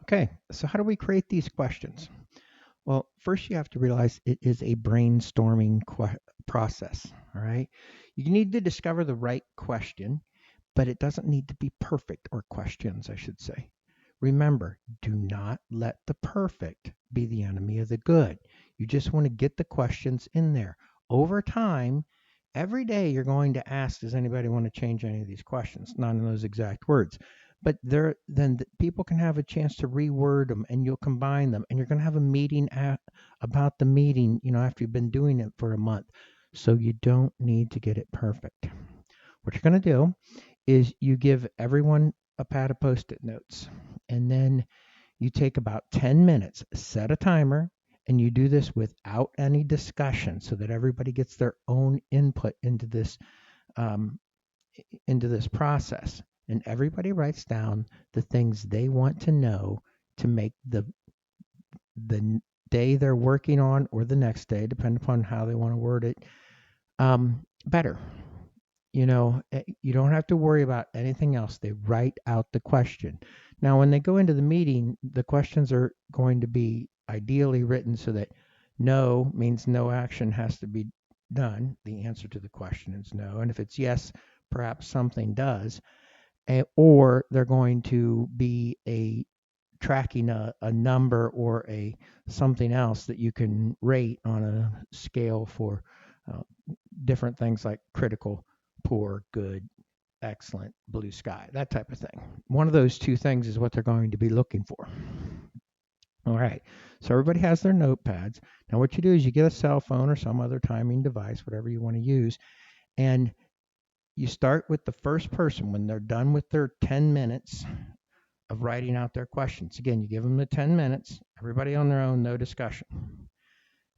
Okay, so how do we create these questions? Well, first you have to realize it is a brainstorming process, all right? You need to discover the right question, but it doesn't need to be perfect, or questions, I should say. Remember, do not let the perfect be the enemy of the good. You just want to get the questions in there. Over time, every day you're going to ask, does anybody want to change any of these questions? Not in those exact words. But people can have a chance to reword them, and you'll combine them, and you're going to have a meeting about the meeting, after you've been doing it for a month. So you don't need to get it perfect. What you're going to do is you give everyone a pad of post-it notes, and then you take about 10 minutes, set a timer, and you do this without any discussion so that everybody gets their own input um, into this process. And everybody writes down the things they want to know to make the day they're working on, or the next day, depending upon how they want to word it, better. You don't have to worry about anything else. They write out the question. Now, when they go into the meeting, the questions are going to be ideally written so that no means no action has to be done. The answer to the question is no. And if it's yes, perhaps something does. Or they're going to be tracking a number, or a something else that you can rate on a scale for uh, different things like critical, poor, good, excellent, blue sky, that type of thing. One of those two things is what they're going to be looking for. All right. So everybody has their notepads. Now, what you do is you get a cell phone or some other timing device, whatever you want to use, and you start with the first person when they're done with their 10 minutes of writing out their questions. Again, you give them the 10 minutes, everybody on their own, no discussion.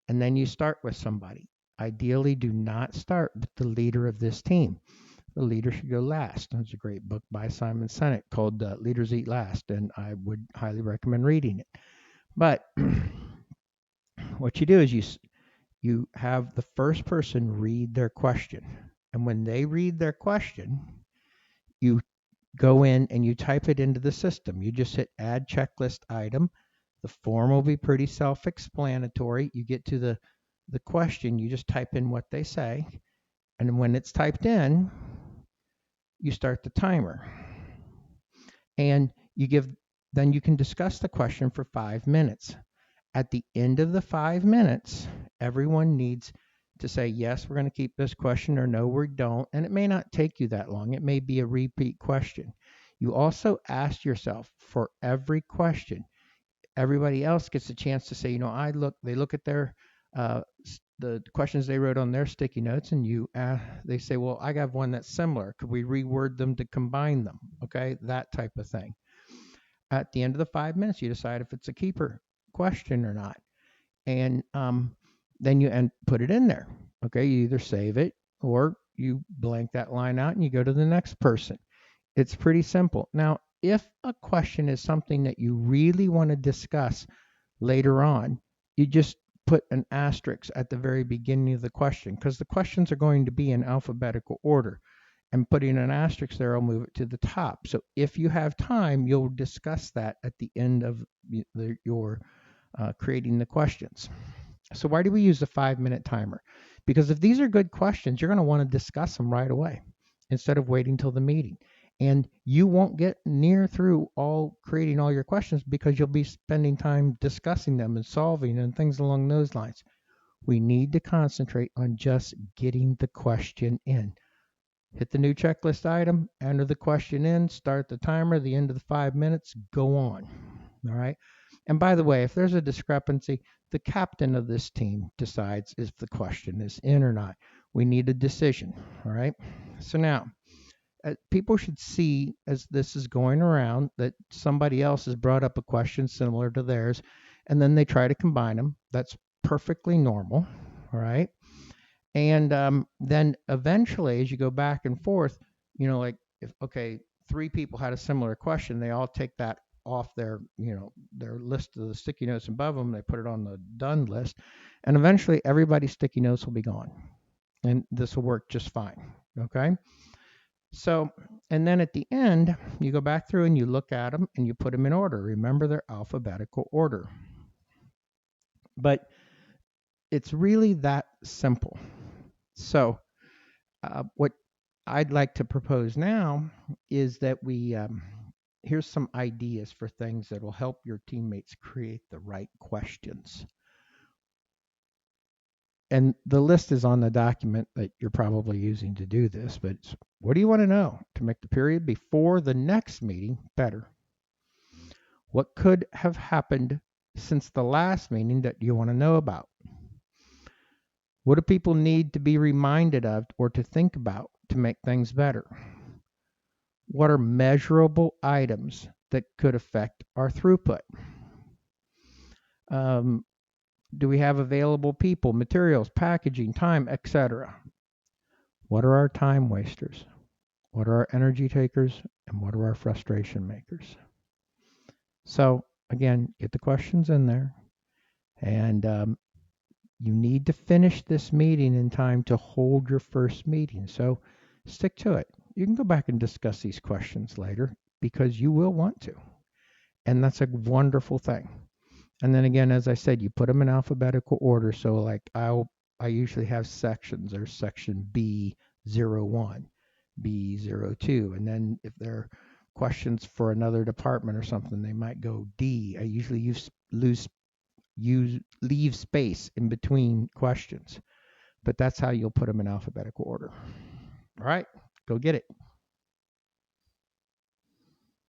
And then you start with somebody. Ideally, do not start with the leader of this team. The leader should go last. There's a great book by Simon Sinek called Leaders Eat Last, and I would highly recommend reading it. But what you do is you have the first person read their question. And when they read their question, you go in and you type it into the system. You just hit add checklist item. The form will be pretty self-explanatory. You get to the question, you just type in what they say. And when it's typed in, you start the timer. And then you can discuss the question for 5 minutes. At the end of the 5 minutes, everyone needs to say, yes, we're going to keep this question, or no, we don't. And it may not take you that long. It may be a repeat question. You also ask yourself for every question. Everybody else gets a chance to say, they look at uh, the questions they wrote on their sticky notes, and they say, well, I got one that's similar. Could we reword them to combine them? Okay, that type of thing. At the end of the 5 minutes, you decide if it's a keeper question or not, and then you put it in there. Okay, you either save it or you blank that line out and you go to the next person. It's pretty simple. Now, if a question is something that you really want to discuss later on, you just put an asterisk at the very beginning of the question, because the questions are going to be in alphabetical order. And putting an asterisk there will move it to the top. So if you have time, you'll discuss that at the end of your creating the questions. So why do we use the 5 minute timer? Because if these are good questions, you're going to want to discuss them right away instead of waiting till the meeting. And you won't get near through creating all your questions, because you'll be spending time discussing them and solving and things along those lines. We need to concentrate on just getting the question in. Hit the new checklist item, enter the question in, start the timer, the end of the 5 minutes, go on. All right. And by the way, if there's a discrepancy, the captain of this team decides if the question is in or not. We need a decision. All right. So now, people should see, as this is going around, that somebody else has brought up a question similar to theirs, and then they try to combine them. That's perfectly normal. All right. And then eventually, as you go back and forth, like if, okay, three people had a similar question, they all take that off their list of the sticky notes above them. They put it on the done list, and eventually everybody's sticky notes will be gone, and this will work just fine. Okay. So, and then at the end, you go back through and you look at them and you put them in order. Remember, they're alphabetical order. But it's really that simple. So, what I'd like to propose now is that here's some ideas for things that will help your teammates create the right questions. And the list is on the document that you're probably using to do this, but what do you want to know to make the period before the next meeting better? What could have happened since the last meeting that you want to know about? What do people need to be reminded of or to think about to make things better? What are measurable items that could affect our throughput? Do we have available people, materials, packaging, time, etc.? What are our time wasters? What are our energy takers? And what are our frustration makers? So, again, get the questions in there. And you need to finish this meeting in time to hold your first meeting. So, stick to it. You can go back and discuss these questions later because you will want to. And that's a wonderful thing. And then again, as I said, you put them in alphabetical order. So like I usually have sections. There's section B01, B02, and then if there are questions for another department or something, they might go D. I usually leave space in between questions, but that's how you'll put them in alphabetical order. All right, go get it.